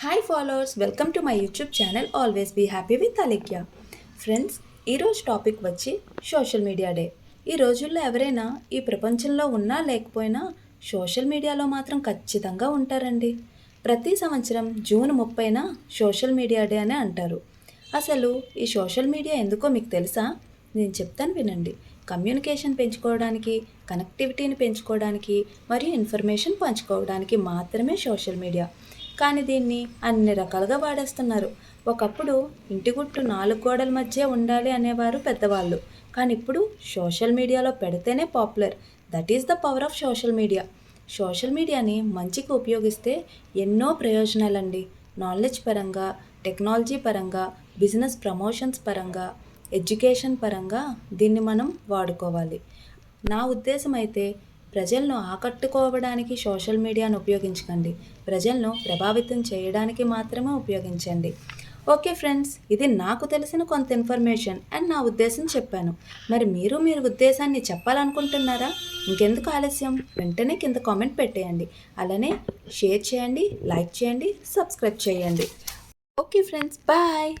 Hi followers, welcome to my YouTube channel always be happy with Alekhya. Friends, ఈరోజు topic వచ్చి social media day. ఈ రోజుల్లో ఎవరైనా ఈ ప్రపంచంలో ఉన్నా లేకపోయినా సోషల్ మీడియాలో మాత్రం ఖచ్చితంగా ఉంటారండి. ప్రతి సంవత్సరం జూన్ 30న సోషల్ మీడియా డే అని అంటారు. అసలు ఈ సోషల్ మీడియా ఎందుకో మీకు తెలుసా? నేను చెప్తాను వినండి. కమ్యూనికేషన్ పెంచుకోవడానికి, కనెక్టివిటీని పెంచుకోవడానికి మరియు ఇన్ఫర్మేషన్ పంచుకోవడానికి మాత్రమే సోషల్ మీడియా. కానీ దీన్ని అన్ని రకాలుగా వాడేస్తున్నారు. ఒకప్పుడు ఇంటి గుట్టు 4 గోడల మధ్య ఉండాలి అనేవారు పెద్దవాళ్ళు. కానీ ఇప్పుడు సోషల్ మీడియాలో పెడితేనే popular. That is the power of social media. Social మీడియాని మంచికి ఉపయోగిస్తే ఎన్నో ప్రయోజనాలండి. నాలెడ్జ్ పరంగా, టెక్నాలజీ పరంగా, బిజినెస్ ప్రమోషన్స్ పరంగా, ఎడ్యుకేషన్ పరంగా దీన్ని మనం వాడుకోవాలి. నా ఉద్దేశం అయితే ప్రజలను ఆకట్టుకోవడానికి సోషల్ మీడియాను ఉపయోగించకండి. ప్రజలను ప్రభావితం చేయడానికి మాత్రమే ఉపయోగించండి. ఓకే ఫ్రెండ్స్, ఇది నాకు తెలిసిన కొంత ఇన్ఫర్మేషన్ అండ్ నా ఉద్దేశం చెప్పాను. మరి మీరు ఉద్దేశాన్ని చెప్పాలనుకుంటున్నారా? ఇంకెందుకు ఆలస్యం, వెంటనే కింద కామెంట్ పెట్టేయండి. అలానే షేర్ చేయండి, లైక్ చేయండి, సబ్స్క్రైబ్ చేయండి. Okay friends, bye.